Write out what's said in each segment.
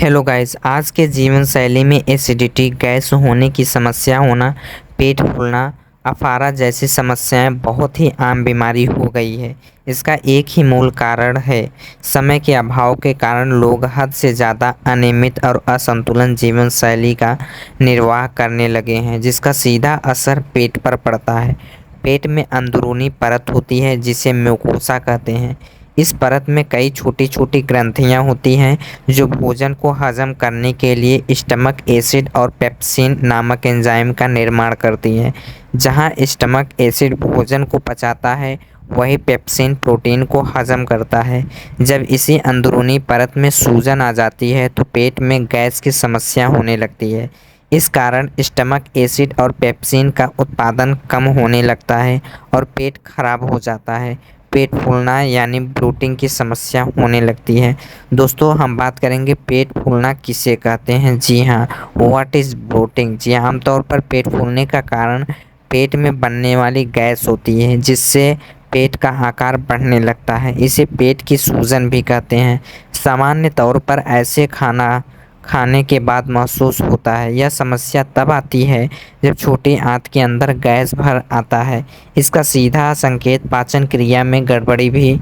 Hello guys, आज के जीवन शैली में एसिडिटी, गैस होने की समस्या होना, पेट फूलना, अफारा जैसी समस्याएं बहुत ही आम बीमारी हो गई है। इसका एक ही मूल कारण है समय के अभाव के कारण लोग हद से ज़्यादा अनियमित और असंतुलन जीवन शैली का निर्वाह करने लगे हैं, जिसका सीधा असर पेट पर पड़ता है। पेट में अंदरूनी परत होती है जिसे म्यूकोसा कहते हैं। इस परत में कई छोटी छोटी ग्रंथियां होती हैं जो भोजन को हजम करने के लिए स्टमक एसिड और पेप्सिन नामक एंजाइम का निर्माण करती हैं। जहां स्टमक एसिड भोजन को पचाता है, वही पेप्सिन प्रोटीन को हजम करता है। जब इसी अंदरूनी परत में सूजन आ जाती है तो पेट में गैस की समस्या होने लगती है। इस कारण स्टमक एसिड और पेप्सिन का उत्पादन कम होने लगता है और पेट खराब हो जाता है। पेट फूलना यानी ब्लोटिंग की समस्या होने लगती है। दोस्तों, हम बात करेंगे पेट फूलना किसे कहते हैं। जी हाँ, व्हाट इज़ ब्लोटिंग। जी हाँ, आमतौर पर पेट फूलने का कारण पेट में बनने वाली गैस होती है जिससे पेट का आकार बढ़ने लगता है। इसे पेट की सूजन भी कहते हैं। सामान्य तौर पर ऐसे खाना खाने के बाद महसूस होता है। यह समस्या तब आती है जब छोटी आंत के अंदर गैस भर आता है। इसका सीधा संकेत पाचन क्रिया में गड़बड़ी भी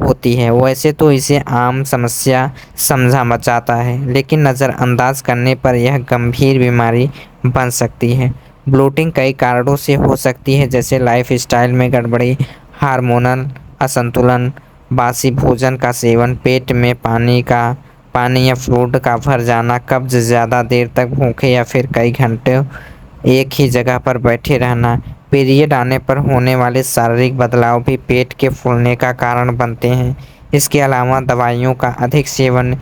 होती है। वैसे तो इसे आम समस्या समझा जाता है, लेकिन नज़रअंदाज करने पर यह गंभीर बीमारी बन सकती है। ब्लोटिंग कई कारणों से हो सकती है, जैसे लाइफस्टाइल में गड़बड़ी, हार्मोनल असंतुलन, बासी भोजन का सेवन, पेट में पानी या फ्लूइड का भर जाना, कब्ज, ज़्यादा देर तक भूखे या फिर कई घंटे एक ही जगह पर बैठे रहना। पीरियड आने पर होने वाले शारीरिक बदलाव भी पेट के फूलने का कारण बनते हैं। इसके अलावा दवाइयों का अधिक सेवन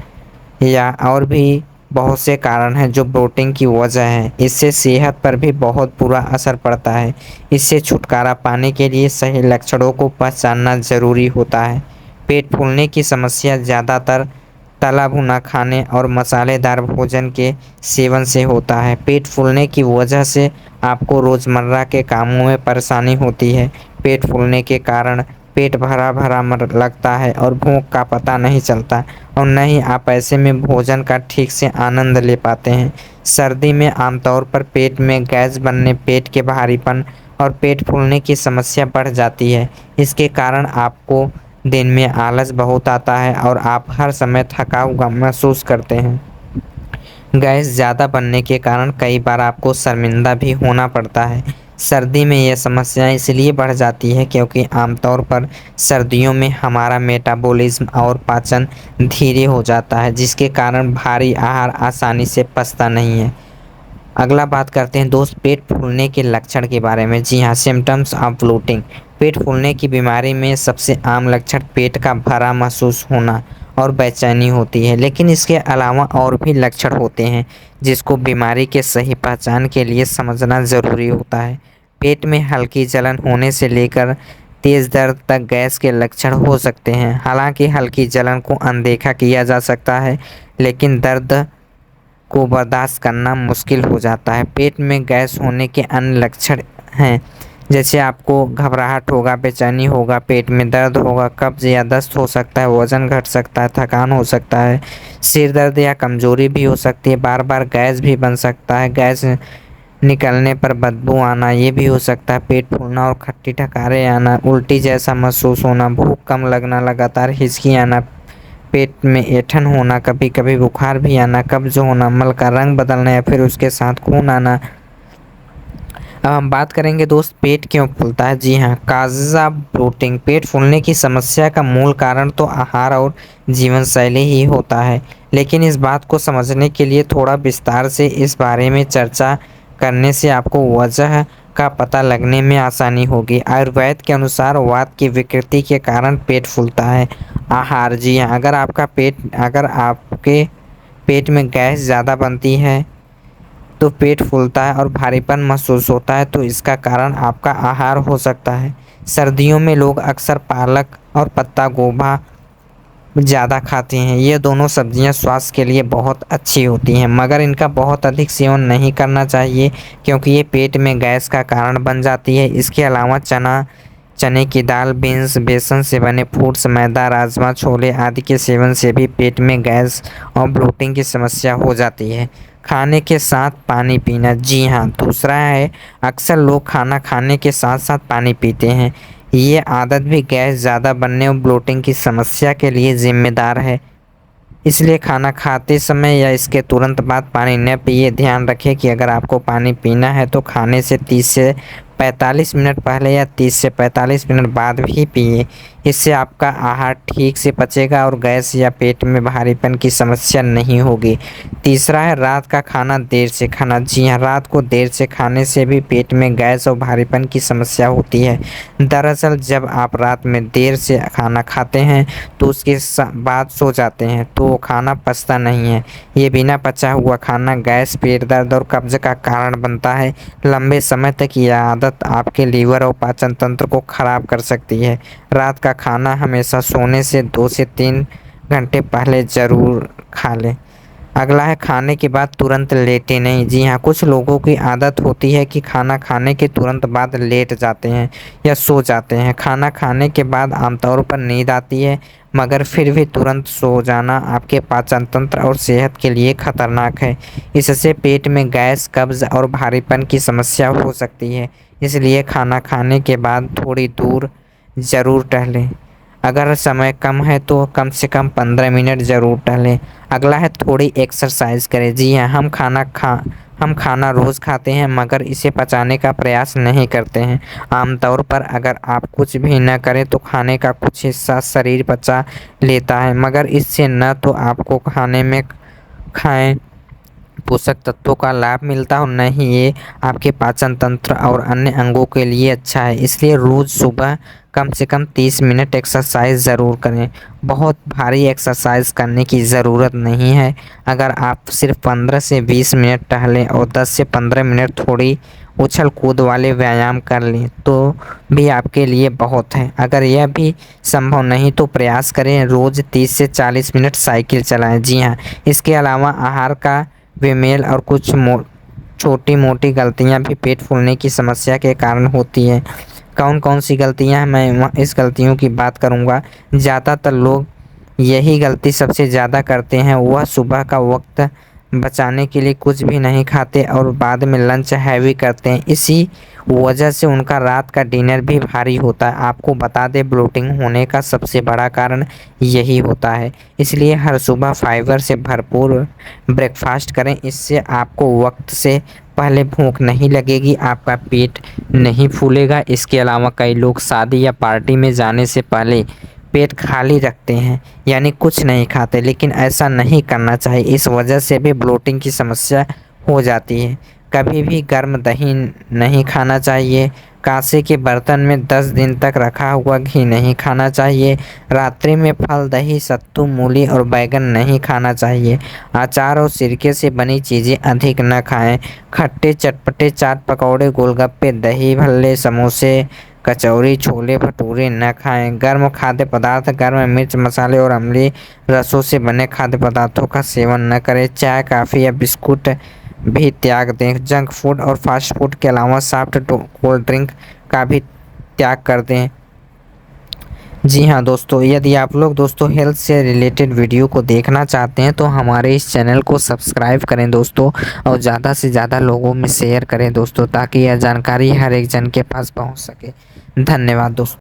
या और भी बहुत से कारण हैं जो ब्लोटिंग की वजह है। इससे सेहत पर भी बहुत बुरा असर पड़ता है। इससे छुटकारा पाने के लिए सही लक्षणों को पहचानना ज़रूरी होता है। पेट फूलने की समस्या ज़्यादातर तला भुना खाने और मसालेदार भोजन के सेवन से होता है। पेट फूलने की वजह से आपको रोज़मर्रा के कामों में परेशानी होती है। पेट फूलने के कारण पेट भरा भरा लगता है और भूख का पता नहीं चलता, और न ही आप ऐसे में भोजन का ठीक से आनंद ले पाते हैं। सर्दी में आमतौर पर पेट में गैस बनने, पेट के भारीपन और पेट फूलने की समस्या बढ़ जाती है। इसके कारण आपको दिन में आलस बहुत आता है और आप हर समय थका हुआ महसूस करते हैं। गैस ज़्यादा बनने के कारण कई बार आपको शर्मिंदा भी होना पड़ता है। सर्दी में यह समस्या इसलिए बढ़ जाती है क्योंकि आमतौर पर सर्दियों में हमारा मेटाबॉलिज्म और पाचन धीरे हो जाता है, जिसके कारण भारी आहार आसानी से पचता नहीं है। अगला बात करते हैं दोस्त, पेट फूलने के लक्षण के बारे में। जी हाँ, सिम्टम्स ऑफ ब्लोटिंग। पेट फूलने की बीमारी में सबसे आम लक्षण पेट का भरा महसूस होना और बेचैनी होती है, लेकिन इसके अलावा और भी लक्षण होते हैं जिसको बीमारी के सही पहचान के लिए समझना ज़रूरी होता है। पेट में हल्की जलन होने से लेकर तेज़ दर्द तक गैस के लक्षण हो सकते हैं। हालांकि हल्की जलन को अनदेखा किया जा सकता है, लेकिन दर्द को बर्दाश्त करना मुश्किल हो जाता है। पेट में गैस होने के अन्य लक्षण हैं, जैसे आपको घबराहट होगा, बेचैनी होगा, पेट में दर्द होगा, कब्ज या दस्त हो सकता है, वज़न घट सकता है, थकान हो सकता है, सिर दर्द या कमजोरी भी हो सकती है, बार बार गैस भी बन सकता है, गैस निकलने पर बदबू आना ये भी हो सकता है, पेट फूलना और खट्टी ठकारे आना, उल्टी जैसा महसूस होना, भूख कम लगना, लगातार हिचकी आना, पेट में ऐंठन होना, कभी कभी बुखार भी आना, कब्ज होना, मल का रंग बदलना या फिर उसके साथ खून आना। अब हम बात करेंगे दोस्त, पेट क्यों फूलता है। जी हाँ, काज़ा ब्लोटिंग। पेट फूलने की समस्या का मूल कारण तो आहार और जीवन शैली ही होता है, लेकिन इस बात को समझने के लिए थोड़ा विस्तार से इस बारे में चर्चा करने से आपको वजह का पता लगने में आसानी होगी। आयुर्वेद के अनुसार वात की विकृति के कारण पेट फूलता है। आहार। जी हाँ, अगर आपके पेट में गैस ज़्यादा बनती है तो पेट फूलता है और भारीपन महसूस होता है, तो इसका कारण आपका आहार हो सकता है। सर्दियों में लोग अक्सर पालक और पत्ता गोभी ज़्यादा खाते हैं। ये दोनों सब्जियां स्वास्थ्य के लिए बहुत अच्छी होती हैं, मगर इनका बहुत अधिक सेवन नहीं करना चाहिए क्योंकि ये पेट में गैस का कारण बन जाती है। इसके अलावा चने की दाल, बीन्स, बेसन से बने फूड्स, मैदा, राजमा, छोले आदि के सेवन से भी पेट में गैस और ब्लोटिंग की समस्या हो जाती है। खाने के साथ पानी पीना, जी हाँ, दूसरा है अक्सर लोग खाना खाने के साथ साथ पानी पीते हैं। ये आदत भी गैस ज़्यादा बनने और ब्लोटिंग की समस्या के लिए जिम्मेदार है। इसलिए खाना खाते समय या इसके तुरंत बाद पानी न पिए। ध्यान रखें कि अगर आपको पानी पीना है तो खाने से 30 से 45 मिनट पहले या 30 से 45 मिनट बाद भी पिए। इससे आपका आहार ठीक से पचेगा और गैस या पेट में भारीपन की समस्या नहीं होगी। तीसरा है रात का खाना देर से खाना। जी हाँ, रात को देर से खाने से भी पेट में गैस और भारीपन की समस्या होती है। दरअसल जब आप रात में देर से खाना खाते हैं तो उसके बाद सो जाते हैं तो वो खाना पचता नहीं है। ये बिना पचा हुआ खाना गैस, पेट दर्द और कब्ज का कारण बनता है। लंबे समय तक यह आदत आपके लीवर और पाचन तंत्र को खराब कर सकती है। रात का खाना हमेशा सोने से 2 से 3 घंटे पहले ज़रूर खा लें। अगला है खाने के बाद तुरंत लेटे नहीं। जी हाँ, कुछ लोगों की आदत होती है कि खाना खाने के तुरंत बाद लेट जाते हैं या सो जाते हैं। खाना खाने के बाद आमतौर पर नींद आती है, मगर फिर भी तुरंत सो जाना आपके पाचन तंत्र और सेहत के लिए खतरनाक है। इससे पेट में गैस, कब्ज और भारीपन की समस्या हो सकती है। इसलिए खाना खाने के बाद थोड़ी दूर ज़रूर टहलें। अगर समय कम है तो कम से कम 15 मिनट ज़रूर टहलें। अगला है थोड़ी एक्सरसाइज करें। जी हाँ, हम खाना रोज़ खाते हैं मगर इसे पचाने का प्रयास नहीं करते हैं। आमतौर पर अगर आप कुछ भी न करें तो खाने का कुछ हिस्सा शरीर पचा लेता है, मगर इससे न तो आपको खाने में खाएं पोषक तत्वों का लाभ मिलता है और न ही ये आपके पाचन तंत्र और अन्य अंगों के लिए अच्छा है। इसलिए रोज़ सुबह कम से कम 30 मिनट एक्सरसाइज ज़रूर करें। बहुत भारी एक्सरसाइज करने की ज़रूरत नहीं है। अगर आप सिर्फ 15 से 20 मिनट टहलें और 10 से 15 मिनट थोड़ी उछल कूद वाले व्यायाम कर लें तो भी आपके लिए बहुत है। अगर यह भी संभव नहीं तो प्रयास करें रोज़ 30 से 40 मिनट साइकिल चलाएं। जी हाँ, इसके अलावा आहार का बेमेल और कुछ छोटी मोटी गलतियां भी पेट फूलने की समस्या के कारण होती हैं। कौन कौन सी गलतियां हैं, मैं इस गलतियों की बात करूंगा। ज़्यादातर लोग यही गलती सबसे ज़्यादा करते हैं, वह सुबह का वक्त बचाने के लिए कुछ भी नहीं खाते और बाद में लंच हैवी करते हैं। इसी वजह से उनका रात का डिनर भी भारी होता है। आपको बता दें, ब्लोटिंग होने का सबसे बड़ा कारण यही होता है। इसलिए हर सुबह फाइबर से भरपूर ब्रेकफास्ट करें। इससे आपको वक्त से पहले भूख नहीं लगेगी, आपका पेट नहीं फूलेगा। इसके अलावा कई लोग शादी या पार्टी में जाने से पहले पेट खाली रखते हैं, यानी कुछ नहीं खाते, लेकिन ऐसा नहीं करना चाहिए। इस वजह से भी ब्लोटिंग की समस्या हो जाती है। कभी भी गर्म दही नहीं खाना चाहिए। कांसे के बर्तन में 10 दिन तक रखा हुआ घी नहीं खाना चाहिए। रात्रि में फल, दही, सत्तू, मूली और बैगन नहीं खाना चाहिए। अचार और सिरके से बनी चीज़ें अधिक न खाएं। खट्टे, चटपटे, चाट, पकौड़े, गोलगप्पे, दही भल्ले, समोसे, कचौरी, छोले भटूरे न खाएं। गर्म खाद्य पदार्थ, गर्म मिर्च मसाले और अम्लीय रसों से बने खाद्य पदार्थों का सेवन न करें। चाय, कॉफ़ी या बिस्कुट भी त्याग दें। जंक फूड और फास्ट फूड के अलावा सॉफ्ट कोल्ड ड्रिंक का भी त्याग कर दें। जी हाँ दोस्तों, यदि आप लोग दोस्तों हेल्थ से रिलेटेड वीडियो को देखना चाहते हैं तो हमारे इस चैनल को सब्सक्राइब करें दोस्तों, और ज़्यादा से ज़्यादा लोगों में शेयर करें दोस्तों, ताकि यह जानकारी हर एक जन के पास पहुंच सके। धन्यवाद दोस्तों।